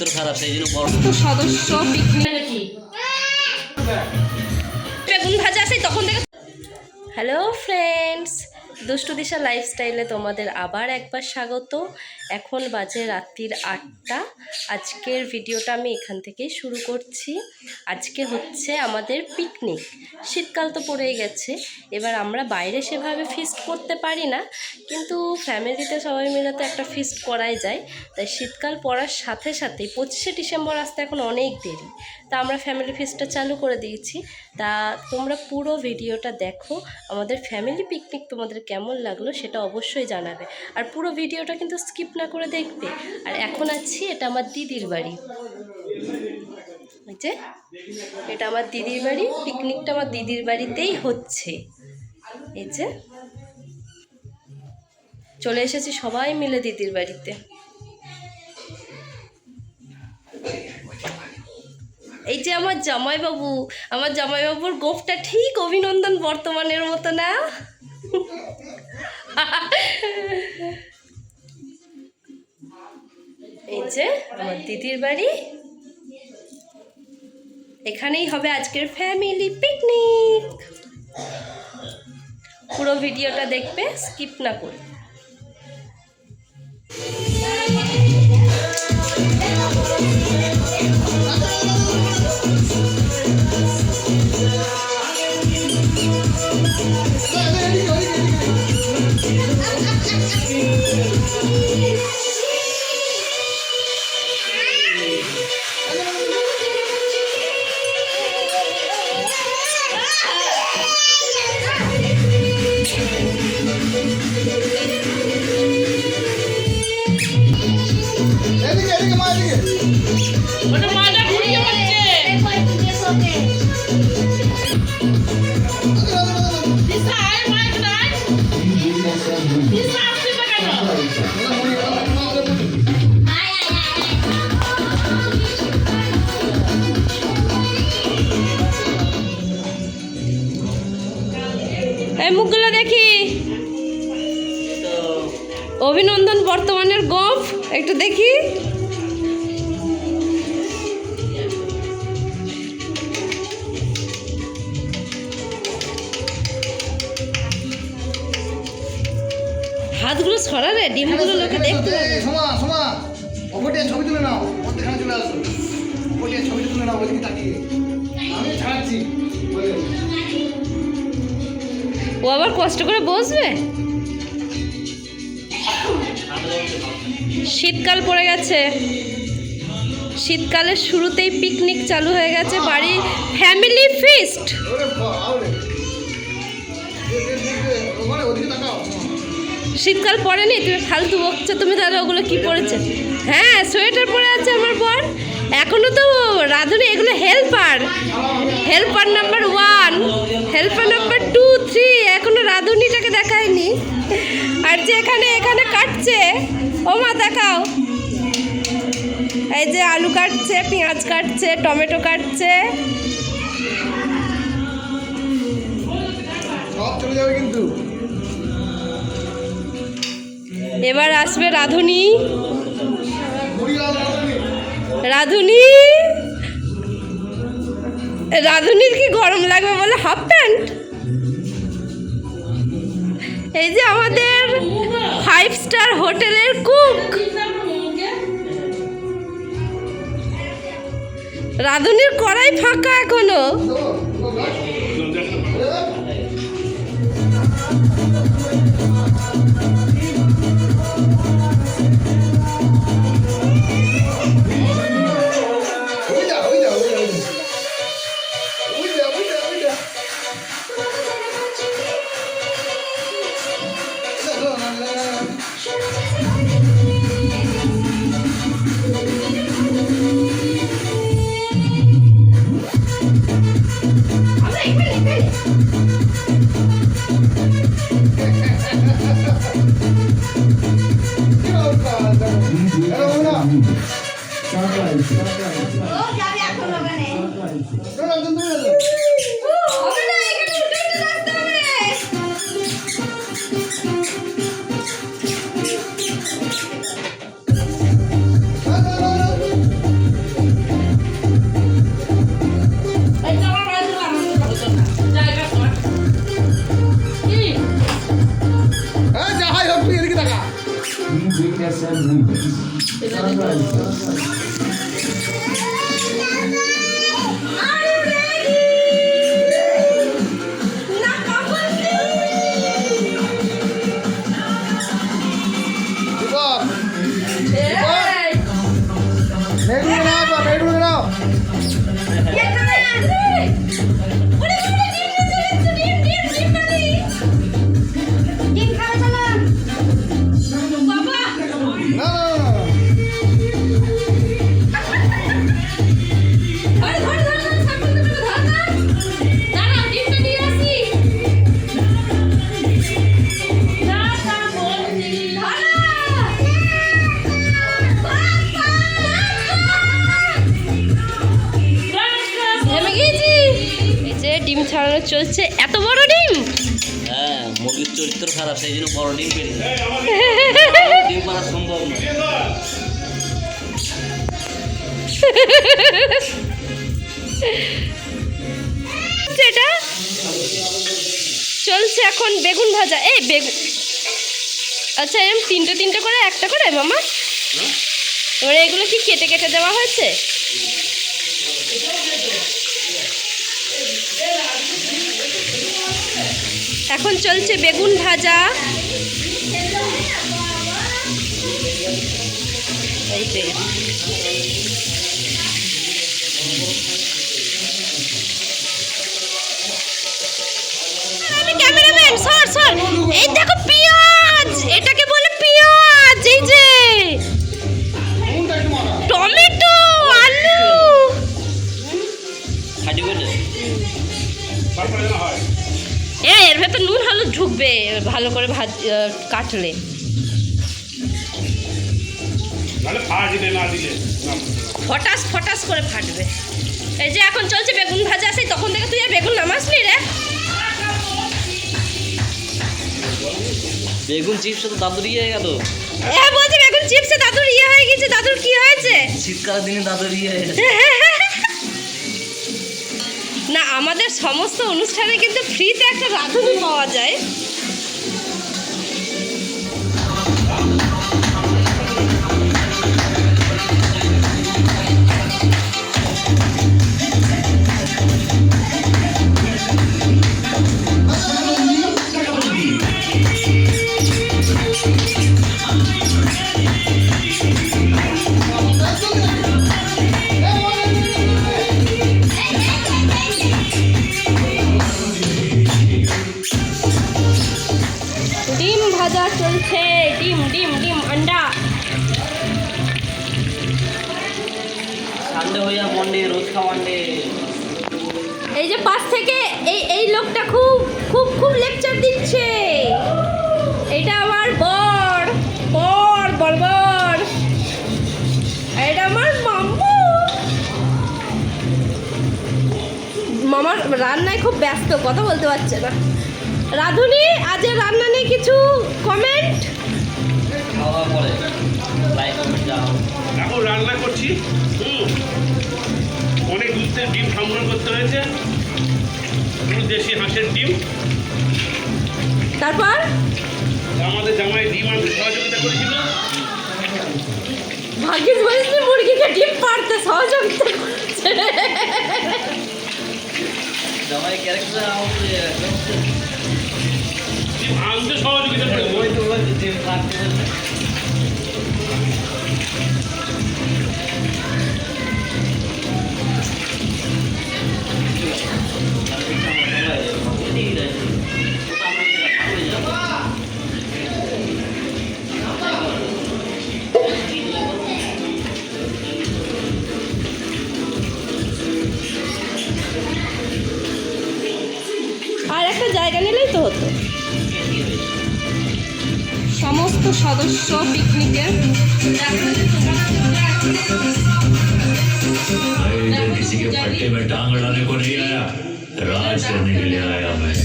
চরিত্র খারাপ, সেই জন্য বড় সদস্য পিকনিক বেগুন ভাজা আছে তখন থেকে। হ্যালো ফ্রেন্ডস, দুষ্টু দিশা লাইফস্টাইলে তোমাদের আবার একবার স্বাগত। এখন বাজে রাত্রির 8টা। আজকের ভিডিওটা আমি এখান থেকেই শুরু করছি। আজকে হচ্ছে আমাদের পিকনিক। শীতকাল তো পড়েই গেছে, এবার আমরা বাইরে সেভাবে ফিস্ট করতে পারি না, কিন্তু ফ্যামিলিতে সবাই মিলে তো একটা ফিস্ট করাই যায়। তাই শীতকাল পড়ার সাথে সাথেই 25শে ডিসেম্বর আসতে এখন অনেক দেরি, তা আমরা ফ্যামিলি ফিস্টটা চালু করে দিয়েছি। তা তোমরা পুরো ভিডিওটা দেখো, আমাদের ফ্যামিলি পিকনিক তোমাদের কেমন লাগলো সেটা অবশ্যই জানাবে, আর পুরো ভিডিওটা কিন্তু স্কিপ না করে দেখবে। আর এখন আছি, এটা আমার দিদির বাড়ি, বুঝছে, এটা আমার দিদির বাড়ি। পিকনিকটা আমার দিদির বাড়িতেই হচ্ছে। এই যে চলে এসেছি সবাই মিলে দিদির বাড়িতে। এই যে আমার জামাইবাবু, আমার জামাইবাবুর গোফটা ঠিক অভিনন্দন বর্তমানের মতো না? এই যে আমার দিদির বাড়ি, এখানেই হবে আজকের ফ্যামিলি পিকনিক। পুরো ভিডিওটা দেখবে, স্কিপ না করে। এই মুখগুলো দেখি, অভিনন্দন বর্তমানের গোফ একটু দেখি। হাতগুলো সরালে ডিমগুলো লোকে দেখতে পাবে। ছবি তুলে নাও, চলে আসো, ছবি তুলে নাও, ওইদিকে তাকিয়ে আমি ছাড়াচ্ছি। ও আবার কষ্ট করে বসবে। শীতকাল পড়ে গেছে, শীতকালের শুরুতেই পিকনিক চালু হয়ে গেছে, বাড়ির ফ্যামিলি ফিস্ট। শীতকাল পড়েনি, তুমি ফালতু বকছো। তুমি তাহলে ওগুলো কি পরেছে? হ্যাঁ, সোয়েটার পরে আছে আমার বর। এখনো তো রাঁধুনি, এগুলো helper, helper number 1, helper number 2, 3, এখনো রাঁধুনিটাকে দেখায়নি। আর যে এখানে কাটছে, ও মা দেখাও, এই যে আলু কাটছে, পেঁয়াজ কাটছে, টমেটো কাটছে। কিন্তু এবার আসবে রাঁধুনি। রাঁধুনি, রাঁধুনির কি গরম লাগবে বলে হাফ প্যান্ট। এই যে আমাদের 5 স্টার হোটেলের কুক, রাঁধুনির কড়াই ফাঁকা এখনো। ডিম ছাড়ানো চলছে। এত বড় ডিম, হ্যাঁ মুরগির চরিত্র খারাপ, সেই জন্য বড় ডিম পেড়ে ডিম পাড়া সম্ভব না। এটা চলছে এখন বেগুন ভাজা। এই বেগুন, আচ্ছা এরকম তিনটে তিনটে করে একটা করে মামা, এবারে এগুলো কি কেটে কেটে দেওয়া হয়েছে? এখন চলছে বেগুন ভাজা। এই যে আমি ক্যামেরাম্যান, সর সর। এই দেখো পেঁয়াজ, এটাকে বলে পেঁয়াজ। এই যে টমেটো, আলু, খাটি করে এর ভেতর নুন হলুদ ঢুকবে ভালো করে কাটলে। ফটাস ফটাস করে ফাটবে। এই যে এখন চলছে বেগুন ভাজা। সেই তখন থেকে তুই আর বেগুন নামাসনি রে। বেগুন চিপস তো দাদুর ইয়ে হয়ে গেল। বলছে বেগুন চিপসে দাদুর ইয়ে হয়ে গেছে। দাদুর কি হয়েছে? শীতকালের দিনে দাদুর ইয়ে হয়ে গেছে। না, আমাদের সমস্ত অনুষ্ঠানে কিন্তু ফ্রিতে একটা রাঁধুনি পাওয়া যায়। ডিম ভাজা চলছে। ডিম ডিম ডিম আন্ডা। সানডে হইয়া মন্ডে, রোজ খাওয়ান্ডে। এই যে পাশ থেকে এই লোকটা খুব খুব খুব লেকচার দিচ্ছে। এটা আমার বর বর বর বর। এটা আমার মাম্মু। মামার রান্নায় খুব ব্যস্ত, কথা বলতে পারছে না। রাধুনি, আজের রান্না নিয়ে কিছু কমেন্ট? খাওয়া পরে লাইক কমেন্ট যাও। এখন রান্না করছি। অনেক দূর থেকে ডিম সংগ্রহ করতে হয়েছে, দেশি হাঁসের ডিম। তারপর আমাদের জামাই ডিম আনতে সহযোগিতা করেছিল। ভাগ্যিস বলিসনি মুরগিকে ডিম পাড়তে সহযোগিতা করছে। জামাই ক্যারেক্টার আমাদের ডিম আনতে সহযোগিতা করেছিল। ওই তো ডিম কাটতে বলছে। আর একটা জায়গা নিলেই তো হতো। সমস্ত সদস্য পিকনিকের। इधर किसी के पट्टे में टांग अड़ाने को नहीं आया, राज करने के लिए आया मैं।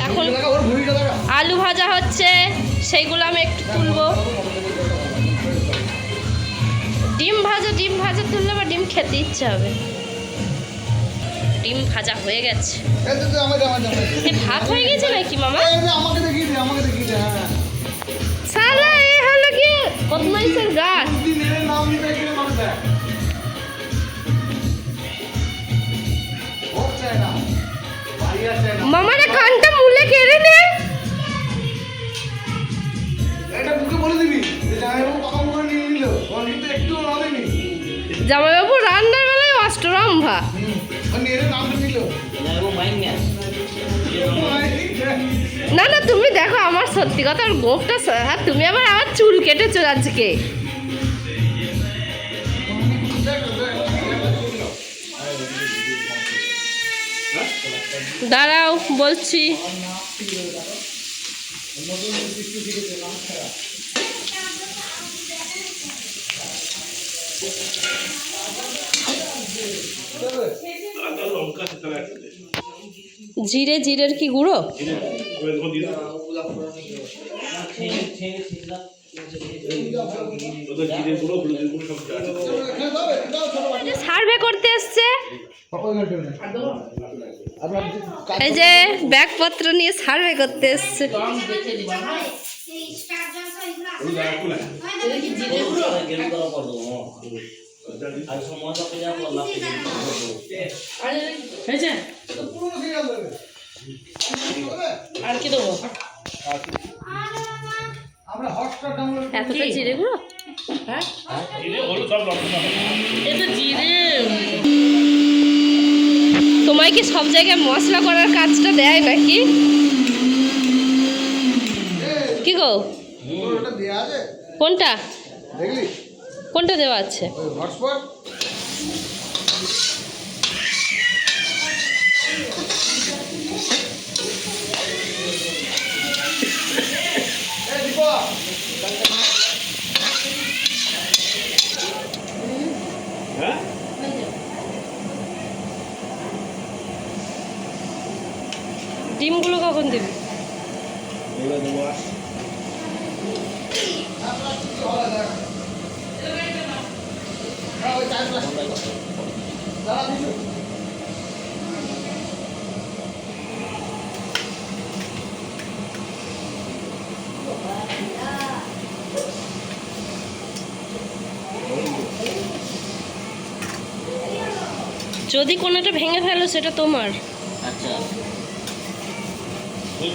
এখন আলু ভাজা হচ্ছে, সেইগুলো আমি একটু তুলবো। ডিম ভাজা তুললে বা ডিম খেতে ইচ্ছে হবে। ডিম ভাজা হয়ে গেছে। এই তো আমাদের এ ভাত হয়ে গেছে নাকি মামা? আমাকে দেখিয়ে দে হ্যাঁ সালা এ হলো কি বদমাইশের গাছ। দিন এর নাম নিতে গেলে মানুষ দেয় ভোট চায় না বাড়িয়া চায় না মামারে কানটা মুলে কেড়ে নে। এটা মুখে বলে দিবি যে জামাইবাবু কথা বলে নিয়ে নিল ওর কিন্তু একটু না দেয়নি জামাইবাবু রান্নার বেলায় অষ্টরম্ভা। এর নামটা নিল মাইন না না না তুমি দেখো আমার সত্যি কথা আর গোপটা হ্যাঁ তুমি আবার আমার চুল কেটেছো আজকে। দাঁড়াও বলছি। লঙ্কা সেটা জিরে জিরের কি গুঁড়ো? সার্ভে করতে এসছে এই যে ব্যাগপত্র নিয়ে সার্ভে করতে এসছে। আর কি দেবো? আমরা হটস্টার ডাউনলোড এতটা জিরে গুঁড়ো? হ্যাঁ এটা জিরে। তোমায় কি সব জায়গায় মশলা করার কাজটা দেয় নাকি? কি গো ওটা দেয়া আছে কোনটা দেখলি কোনটা দেওয়া আছে? ওই হটস্পট এই দীপা হ্যাঁ ডিমগুলো কখন দিবি? যদি কোনোটা ভেঙে ফেলো সেটা তোমার। আচ্ছা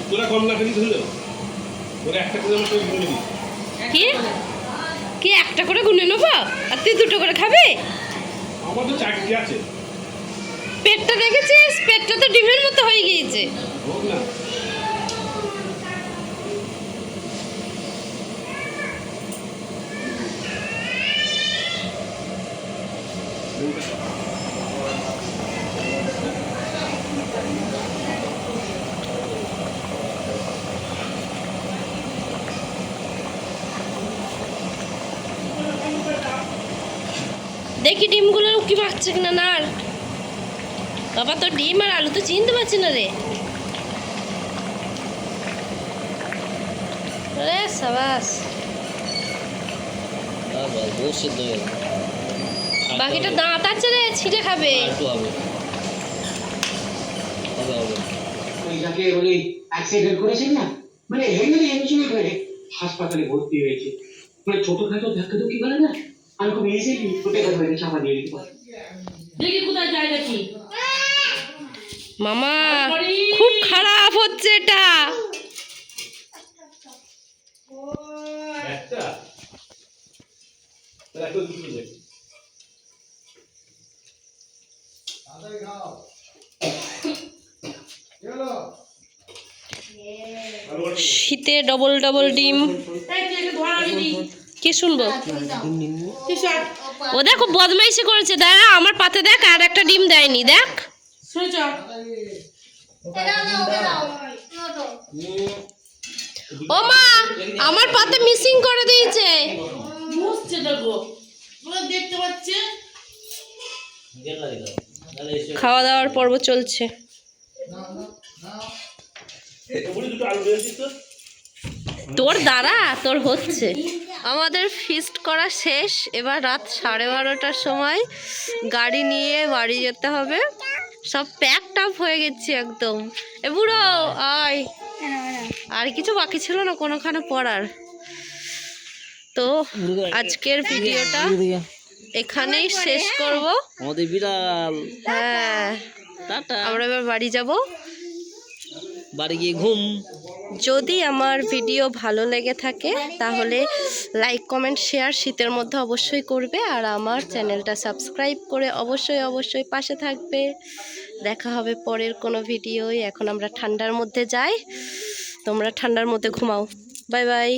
তোরা কম না খেলি ধরলো ওরা একটা করে আমার গুনে দিই কি কি একটা করে গুনে নেবো আর তুই দুটো করে খাবি? আমার তো চারটি আছে পেটটা দেখেছিস? পেটটা তো ডিমের মতো হয়ে গিয়েছে। হোক না দেখি ডিমগুলো উকি মারছে কিনা। না আর বাবা তো ডিম আর আলু তো চিনতে পারছি না রে। রে সাবাস বহু সিদ্ধ হয়ে গেল বাকিটা দাঁত আছে রে ছিটে খাবে। একটু হবে হবে হবে ওই যাকে ওই অ্যাক্সিডেন্ট করেছেন না মানে হেলমেট ইনজুরি হয়ে হাসপাতালে ভর্তি হয়েছে মানে ছোটখাটো ধাক্কা ধুকি করে না আমি খুব ইজিলি ফুটে গেছে মেরে চাপা দিয়ে দিতে পারি দেখি কোথায় যায় নাকি মামা খুব খারাপ হচ্ছে এটা। একটা তাহলে একটা দুটো দেখ তাড়াতাড়ি খাও কি হলো শীতে ডবল ডবল ডিম এই তুই একটু ধরা দিবি কি শুনবো? টি-শার্ট ও দেখো বদমাইশি করেছে। দাঁড়া আমার পাতে দেখ আর একটা ডিম দেয়নি দেখ। সুইচ অফ ও মা আমার পাতে মিসিং করে দিয়েছে। মুছছে দেখো তোরা দেখতে পাচ্ছে গেল লাগে দাও তাহলে এসে খাওয়া দাওয়ার পর্ব চলছে। ওপরে দুটো আলু দিয়েছিস তো তোর দ্বারা তোর হচ্ছে। আমাদের ফিস্ট করা শেষ। এবার রাত 12:30টার সময় গাড়ি নিয়ে বাড়ি যেতে হবে। সব প্যাক টাপ হয়ে গেছি একদম। এ বুড়ো আয়, আর কিছু বাকি ছিল না কোনোখানে পড়ার। তো আজকের ভিডিওটা এখানেই শেষ করব। আমাদের বিড়াল হ্যাঁ, টাটা, আমরা এবার বাড়ি যাব। বাড়ি গিয়ে ঘুম। যদি আমার ভিডিও ভালো লেগে থাকে তাহলে লাইক কমেন্ট শেয়ার শীতের মধ্যে অবশ্যই করবে, আর আমার চ্যানেলটা সাবস্ক্রাইব করে অবশ্যই পাশে থাকবে। দেখা হবে পরের কোনো ভিডিওয়। এখন আমরা ঠান্ডার মধ্যে যাই, তোমরা ঠান্ডার মধ্যে ঘুমাও। Bye bye.